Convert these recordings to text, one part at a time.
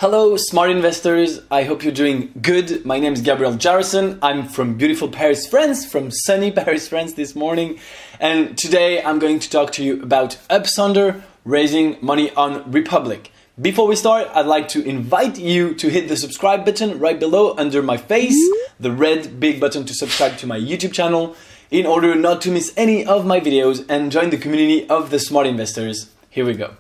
Hello, smart investors. I hope you're doing good. My name is Gabriel Jarrison. I'm from beautiful Paris, France, from sunny Paris, France this morning. And today I'm going to talk to you about Sonder raising money on Republic. Before we start, I'd like to invite you to hit the subscribe button right below under my face, the red big button to subscribe to my YouTube channel, in order not to miss any of my videos and join the community of the smart investors. Here we go.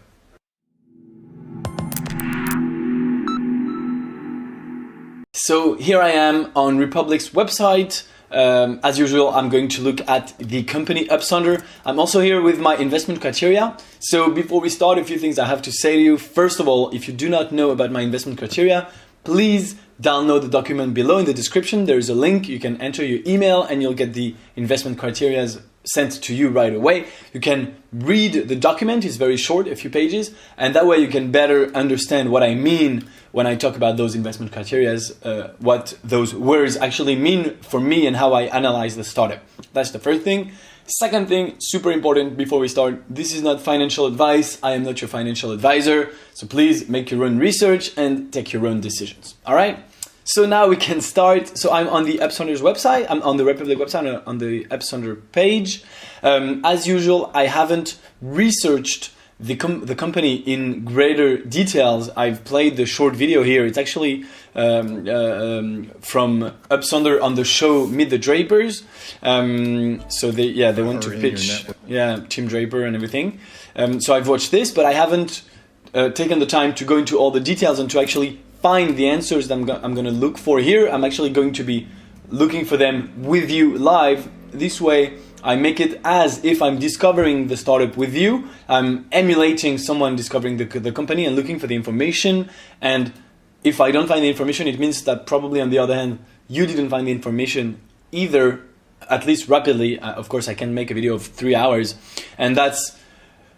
So here I am on Republic's website. As usual, I'm going to look at the company Sonder. I'm also here with my investment criteria. So before we start, a few things I have to say to you. First of all, if you do not know about my investment criteria, please download the document below in the description. There is a link. You can enter your email and you'll get the investment criteria sent to you right away. You can read the document. It's very short, a few pages, and that way you can better understand what I mean when I talk about those investment criteria, what those words actually mean for me and how I analyze the startup. That's the first thing. Second thing, super important before we start, this is not financial advice. I am not your financial advisor. So please make your own research and take your own decisions. All right? So now we can start. So I'm on the Sonder's website. I'm on the Republic website on the Sonder page. As usual, I haven't researched the company in greater details. I've played the short video here. It's actually from Sonder on the show Meet the Drapers. So they want to pitch Tim Draper and everything. So I've watched this, but I haven't taken the time to go into all the details and to actually find the answers that I'm going to look for here. I'm actually going to be looking for them with you live. This way, I make it as if I'm discovering the startup with you. I'm emulating someone discovering the company and looking for the information. And if I don't find the information, it means that probably on the other hand, you didn't find the information either, at least rapidly. Of course, I can make a video of 3 hours. And that's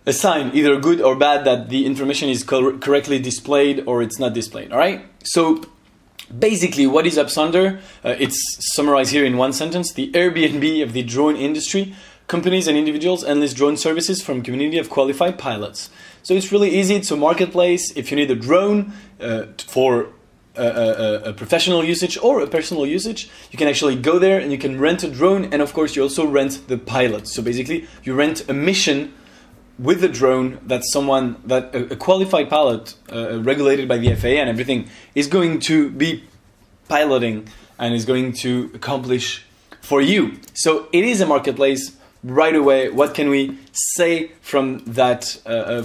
a sign, either good or bad, that the information is correctly displayed or it's not displayed. All right? So basically, what is Sonder? It's summarized here in one sentence. The Airbnb of the drone industry. Companies and individuals enlist drone services from a community of qualified pilots. So it's really easy. It's a marketplace. If you need a drone for a professional usage or a personal usage, you can actually go there and you can rent a drone. And of course, you also rent the pilot. So basically, you rent a mission with the drone that a qualified pilot regulated by the FAA and everything is going to be piloting and is going to accomplish for you. So it is a marketplace right away. What can we say from that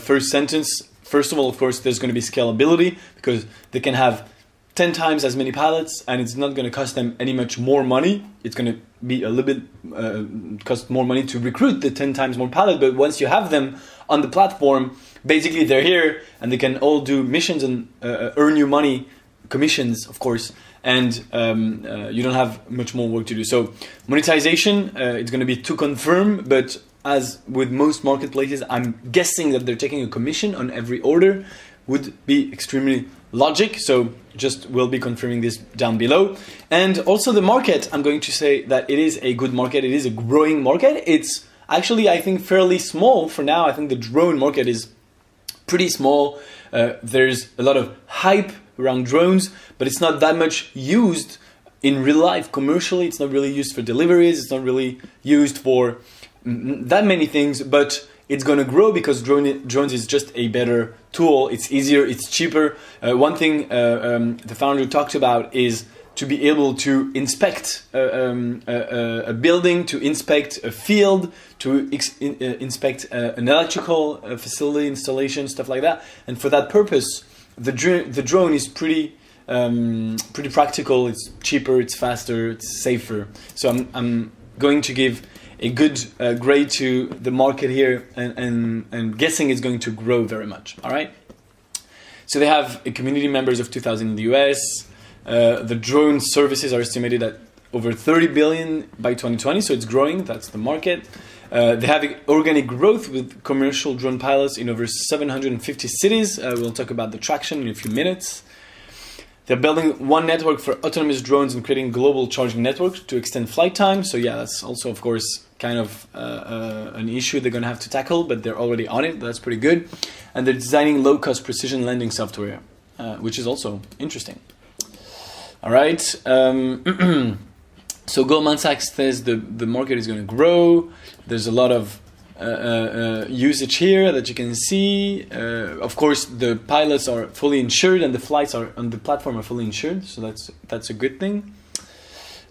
first sentence? First of all, of course, there's going to be scalability because they can have 10 times as many pilots and it's not going to cost them any much more money. It's going to be a little bit cost more money to recruit the 10 times more pilots, but once you have them on the platform, basically they're here and they can all do missions and earn you money, commissions, of course, and you don't have much more work to do. So monetization, it's going to be to confirm, but as with most marketplaces, I'm guessing that they're taking a commission on every order, would be extremely logic. So just will be confirming this down below. And also the market, I'm going to say that it is a good market. It is a growing market. It's actually, I think, fairly small for now. I think the drone market is pretty small. There's a lot of hype around drones, but it's not that much used in real life commercially. It's not really used for deliveries. It's not really used for that many things, but it's going to grow because drones is just a better tool. It's easier, it's cheaper. One thing the founder talked about is to be able to inspect a building, to inspect a field, to inspect an electrical facility installation, stuff like that. And for that purpose, the drone is pretty practical. It's cheaper, it's faster, it's safer. So I'm going to give a good grade to the market here and guessing it's going to grow very much. All right. So they have a community members of 2,000 in the US. The drone services are estimated at over 30 billion by 2020. So it's growing. That's the market. They have organic growth with commercial drone pilots in over 750 cities. We'll talk about the traction in a few minutes. They're building one network for autonomous drones and creating global charging networks to extend flight time. So yeah, that's also, of course, kind of an issue they're going to have to tackle, but they're already on it. That's pretty good. And they're designing low-cost precision landing software. which is also interesting. All right. So Goldman Sachs says the market is going to grow. There's a lot of usage here that you can see. Of course, the pilots are fully insured and the flights are on the platform are fully insured. So that's a good thing.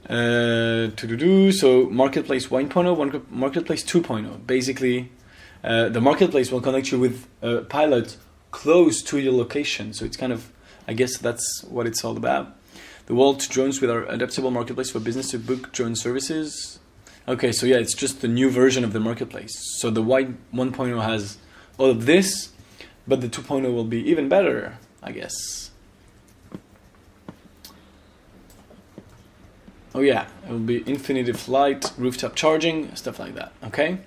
So Marketplace 1.0, Marketplace 2.0. Basically, the Marketplace will connect you with a pilot close to your location. So it's kind of, I guess that's what it's all about. The wall to drones with our adaptable marketplace for business to book drone services. Okay, so yeah, it's just the new version of the marketplace. So the white 1.0 has all of this, but the 2.0 will be even better, I guess. Oh yeah, it will be infinite flight, rooftop charging, stuff like that, okay?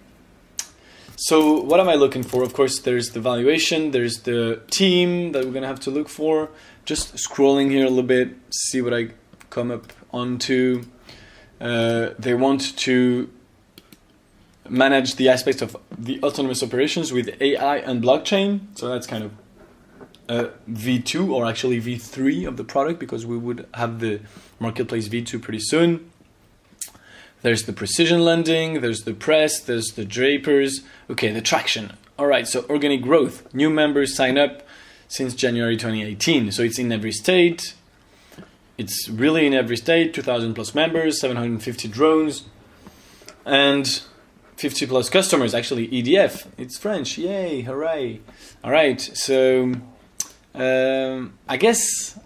So what am I looking for? Of course, there's the valuation, there's the team that we're going to have to look for. Just scrolling here a little bit, see what I come up onto. They want to manage the aspects of the autonomous operations with AI and blockchain. So that's kind of V2 or actually V3 of the product, because we would have the marketplace V2 pretty soon. There's the precision lending, there's the press, there's the drapers. Okay, the traction. All right, so organic growth. New members sign up since January 2018. So it's in every state. It's really in every state. 2,000 plus members, 750 drones, and 50 plus customers. Actually, EDF. It's French. Yay! Hooray! All right. So I guess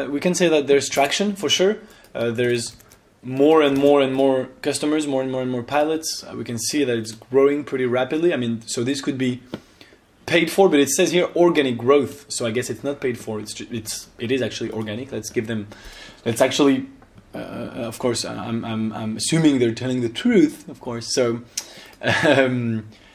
we can say that there's traction for sure. There's more and more customers, more and more pilots. We can see that it's growing pretty rapidly. I mean, so this could be paid for, but it says here organic growth. So I guess it's not paid for. It is actually organic. Let's actually, of course, I'm assuming they're telling the truth, of course. So,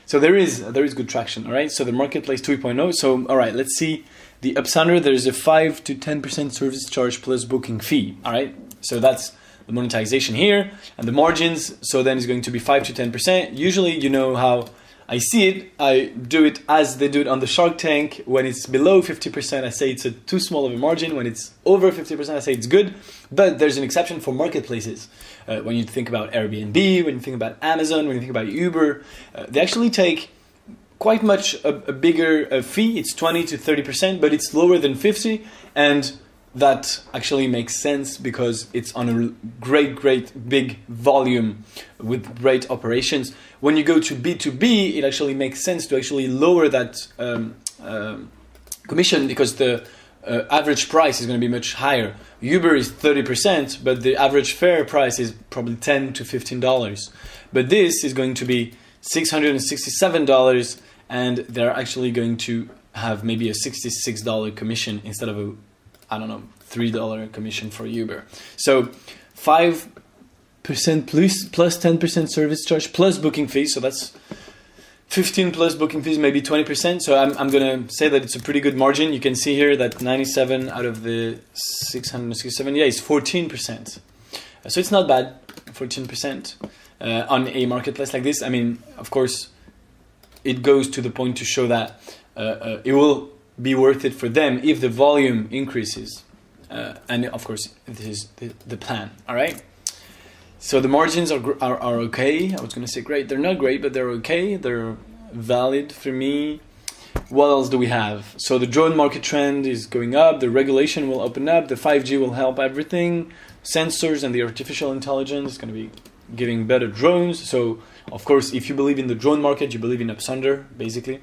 so there is good traction. All right. So the marketplace 2.0. So all right, let's see the Upsonder. There's a 5 to 10% service charge plus booking fee. All right. So that's the monetization here, and the margins. So then it's going to be 5 to 10%. Usually, you know how I see it. I do it as they do it on the Shark Tank. When it's below 50%, I say it's too small of a margin. When it's over 50%, I say it's good. But there's an exception for marketplaces. When you think about Airbnb, when you think about Amazon, when you think about Uber, they actually take quite much a bigger fee. It's 20 to 30%, but it's lower than 50%. And that actually makes sense because it's on a great big volume with great operations. When you go to B2B, it actually makes sense to actually lower that commission, because the average price is going to be much higher. Uber is 30%, but the average fare price is probably $10 to $15. But this is going to be $667, and they're actually going to have maybe a $66 commission instead of a $3 commission for Uber. So 5% plus 10% service charge plus booking fees. So that's 15 plus booking fees, maybe 20%. So I'm going to say that it's a pretty good margin. You can see here that 97 out of the 667, it's 14%. So it's not bad, 14% on a marketplace like this. I mean, of course, it goes to the point to show that it will be worth it for them if the volume increases. And of course, this is the plan. All right. So the margins are okay. I was going to say great. They're not great, but they're okay. They're valid for me. What else do we have? So the drone market trend is going up. The regulation will open up. The 5G will help everything. Sensors and the artificial intelligence is going to be giving better drones. So of course, if you believe in the drone market, you believe in Sonder, basically.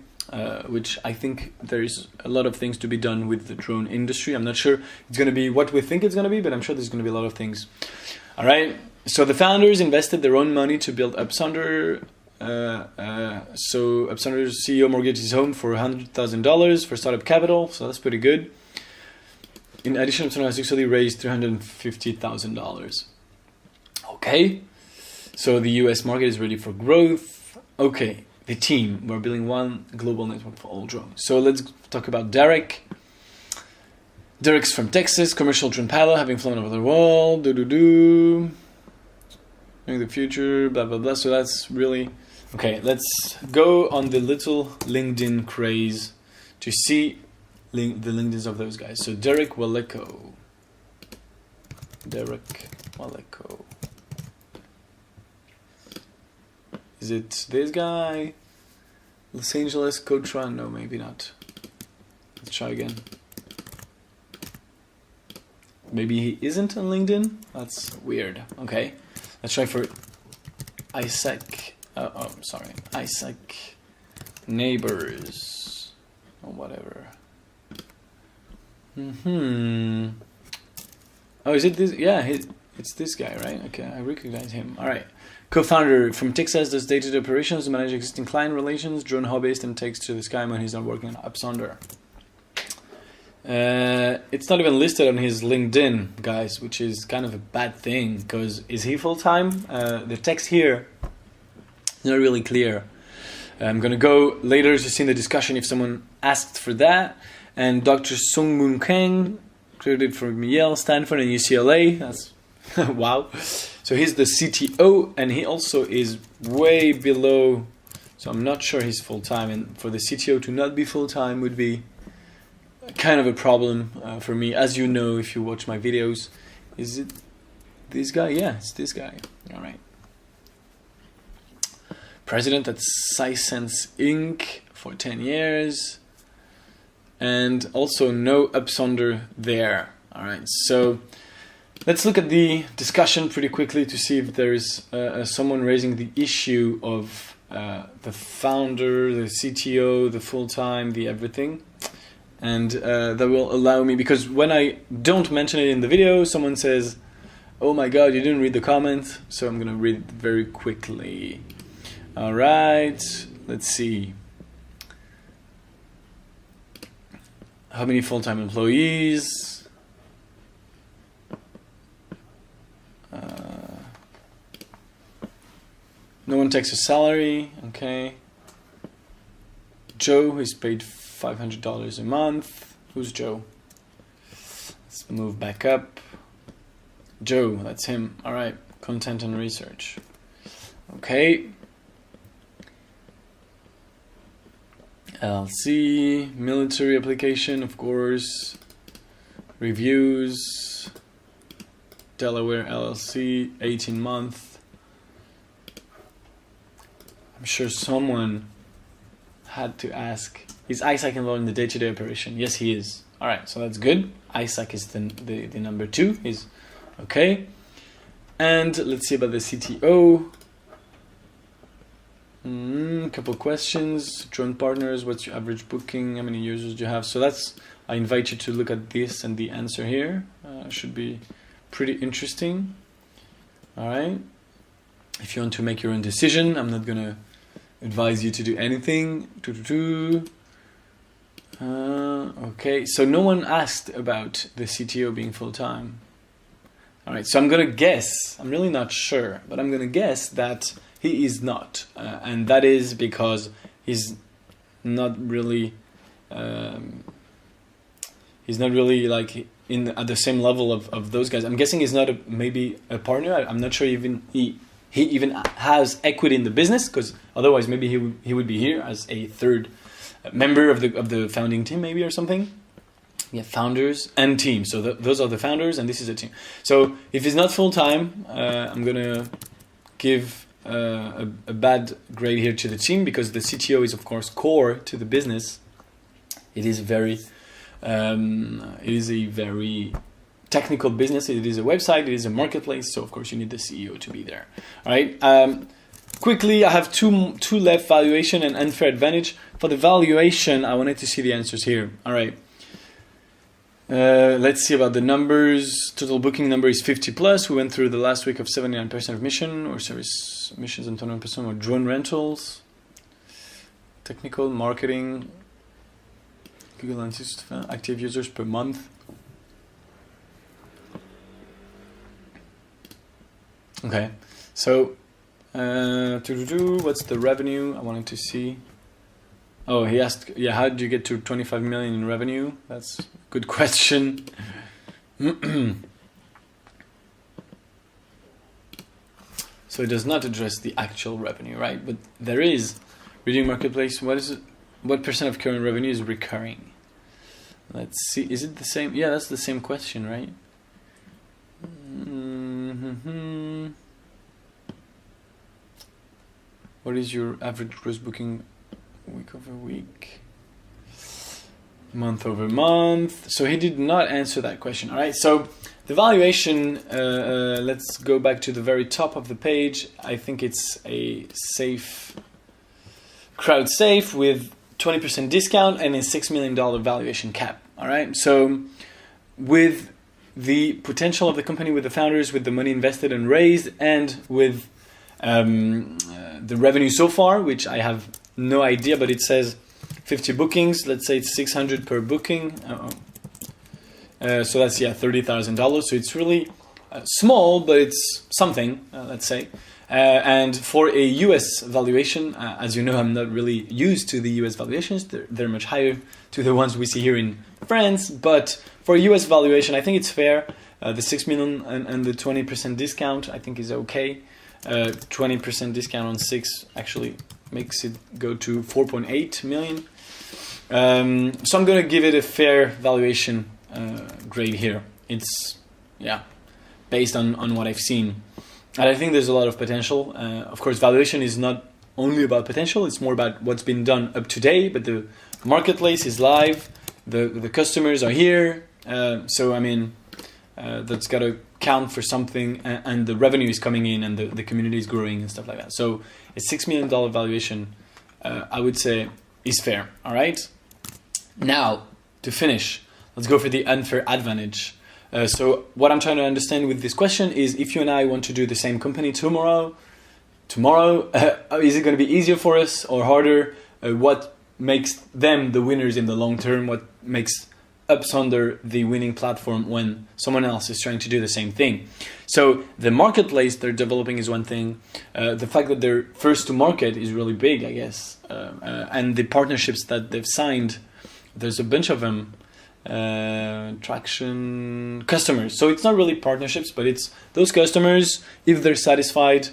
Which I think there's a lot of things to be done with the drone industry. I'm not sure it's going to be what we think it's going to be, but I'm sure there's going to be a lot of things. All right. So the founders invested their own money to build Sonder. So Sonder's CEO mortgaged his home for $100,000 for startup capital. So that's pretty good. In addition, Sonder has actually raised $350,000. Okay. So the US market is ready for growth. Okay. The team, we're building one global network for all drones. So let's talk about Derek. Derek's from Texas, commercial drone pilot, having flown over the world, in the future, blah, blah, blah. So that's really, okay, let's go on the little LinkedIn craze to see the LinkedIns of those guys. So Derek Waleko. Is it this guy? Los Angeles Coach Run? No, maybe not. Let's try again. Maybe he isn't on LinkedIn? That's weird. Okay. Let's try for Isaac. Isaac Neighbors. Or whatever. Oh, is it this? Yeah, it's this guy, right? Okay, I recognize him. All right. Co-founder from Texas, does day-to-day operations, manage existing client relations, drone hobbyist, and takes to the sky when he's not working on Sonder. It's not even listed on his LinkedIn, guys, which is kind of a bad thing, because is he full-time? The text here is not really clear. I'm going to go later to see in the discussion if someone asked for that. And Dr. Sung Moon Kang, credited from Yale, Stanford, and UCLA. That's wow. So he's the CTO, and he also is way below. So I'm not sure he's full-time. And for the CTO to not be full-time would be kind of a problem for me. As you know, if you watch my videos. Is it this guy? Yeah, it's this guy. All right. President at SciSense Inc. for 10 years. And also no Sonder there. All right, so let's look at the discussion pretty quickly to see if there's someone raising the issue of the founder, the CTO, the full-time, the everything. And that will allow me, because when I don't mention it in the video, someone says, oh my God, you didn't read the comment. So I'm going to read it very quickly. All right, let's see. How many full-time employees? No one takes a salary. Okay. Joe, who's paid $500 a month. Who's Joe? Let's move back up. Joe, that's him. All right. Content and research. Okay. LLC, military application, of course, reviews, Delaware LLC, 18 month. I'm sure someone had to ask, is Isaac involved in the day-to-day operation? Yes, he is. All right, so that's good. Isaac is the number 2. He's okay. And let's see about the CTO. Couple questions. Joint partners, what's your average booking? How many users do you have? So I invite you to look at this and the answer here. Should be pretty interesting. All right. If you want to make your own decision, I'm not going to advise you to do anything. Okay, so no one asked about the CTO being full-time. All right, so I'm going to guess. I'm really not sure, but I'm going to guess that he is not, and that is because he's not really like at the same level of those guys. I'm guessing he's not maybe a partner. I'm not sure even he even has equity in the business, because otherwise maybe he would be here as a third member of the founding team, maybe, or something. Yeah, founders and team. So those are the founders, and this is a team. So if he's not full time, I'm gonna give a bad grade here to the team, because the CTO is of course core to the business. It is a very technical business. It is a website. It is a marketplace. So of course you need the CEO to be there. All right. Quickly, I have two left: valuation and unfair advantage. For the valuation, I wanted to see the answers here. All right. Let's see about the numbers. Total booking number is 50 plus. We went through the last week of 79% of mission or service missions and 21% were drone rentals. Technical, marketing, Google Analytics, active users per month. Okay, so what's the revenue? I wanted to see. Oh, he asked, yeah, how did you get to 25 million in revenue? That's a good question. So it does not address the actual revenue, right? But there is reading marketplace. What percent of current revenue is recurring? Let's see. Is it the same? Yeah, that's the same question, right? What is your average gross booking week over week? Month over month. So he did not answer that question. All right. So the valuation, let's go back to the very top of the page. I think it's a safe, crowd safe with 20% discount and a $6 million valuation cap. All right. So with the potential of the company, with the founders, with the money invested and raised, and with the revenue so far, which I have no idea, but it says 50 bookings. Let's say it's 600 per booking. So that's, yeah, $30,000. So it's really small, but it's something, let's say. And for a US valuation, as you know, I'm not really used to the US valuations. They're much higher to the ones we see here in France. But for a US valuation, I think it's fair. The 6 million and the 20% discount, I think, is okay. 20% discount on 6 actually makes it go to 4.8 million. So I'm going to give it a fair valuation grade here. It's, yeah, based on what I've seen. And I think there's a lot of potential. Of course, valuation is not only about potential, it's more about what's been done up to date, but the marketplace is live, the customers are here. So, I mean, that's got to count for something, and the revenue is coming in, and the community is growing and stuff like that. So a $6 million valuation, I would say, is fair. All right. Now, to finish, let's go for the unfair advantage. So what I'm trying to understand with this question is, if you and I want to do the same company tomorrow, is it going to be easier for us or harder? What makes them the winners in the long term? What makes Sonder the winning platform when someone else is trying to do the same thing? So the marketplace they're developing is one thing. The fact that they're first to market is really big, I guess. And the partnerships that they've signed, there's a bunch of them. Traction customers. So it's not really partnerships, but it's those customers, if they're satisfied.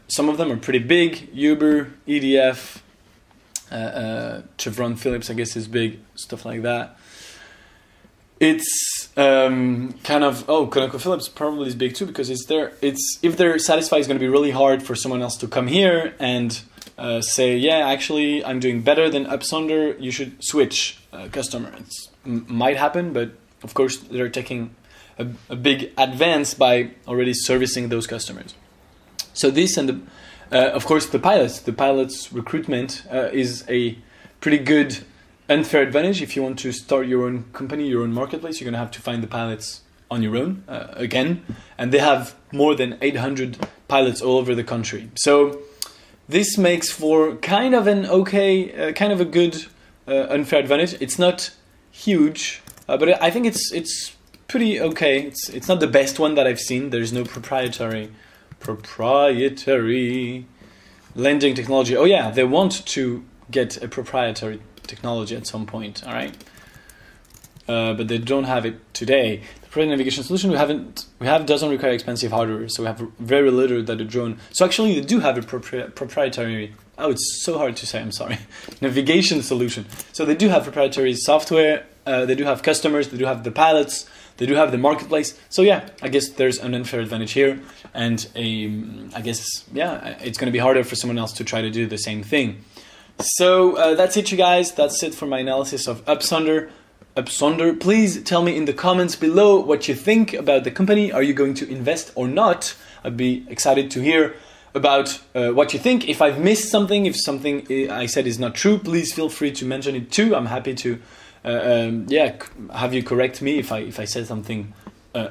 Some of them are pretty big. Uber, EDF, Chevron Phillips, I guess, is big. Stuff like that. It's kind of, ConocoPhillips probably is big too, because it's if they're satisfied, it's going to be really hard for someone else to come here and say, yeah, actually, I'm doing better than Sonder. You should switch customer. It's might happen, but of course they're taking a big advance by already servicing those customers. So this and of course the pilots recruitment is a pretty good unfair advantage. If you want to start your own company, your own marketplace, you're going to have to find the pilots on your own again, and they have more than 800 pilots all over the country. So this makes for kind of an okay, kind of a good unfair advantage. It's not huge, but I think it's pretty okay. It's not the best one that I've seen. There's no proprietary lending technology. Oh yeah, they want to get a proprietary technology at some point. All right, but they don't have it today. The product navigation solution doesn't require expensive hardware, so we have very little that a drone. So actually, they do have a proprietary. Oh, it's so hard to say, I'm sorry. Navigation solution. So they do have proprietary software, they do have customers, they do have the pilots, they do have the marketplace. So yeah, I guess there's an unfair advantage here. And I guess, yeah, it's going to be harder for someone else to try to do the same thing. So that's it, you guys. That's it for my analysis of Sonder. Please tell me in the comments below what you think about the company. Are you going to invest or not? I'd be excited to hear about what you think. If I've missed something, if something I said is not true, please feel free to mention it too. I'm happy to have you correct me if I said something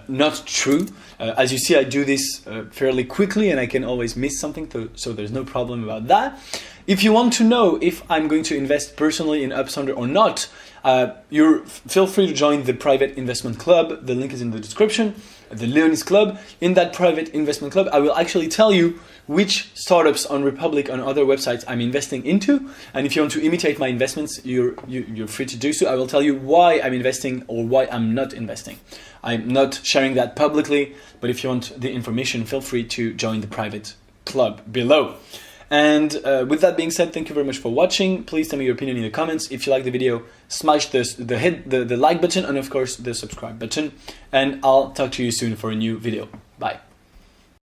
not true. As you see, I do this fairly quickly, and I can always miss something, so there's no problem about that. If you want to know if I'm going to invest personally in Sonder or not, feel free to join the private investment club. The link is in the description. The Leonis Club. In that private investment club, I will actually tell you which startups on Republic and other websites I'm investing into. And if you want to imitate my investments, you're free to do so. I will tell you why I'm investing or why I'm not investing. I'm not sharing that publicly, but if you want the information, feel free to join the private club below. And with that being said, thank you very much for watching. Please tell me your opinion in the comments. If you like the video, smash the like button and of course the subscribe button. And I'll talk to you soon for a new video. Bye.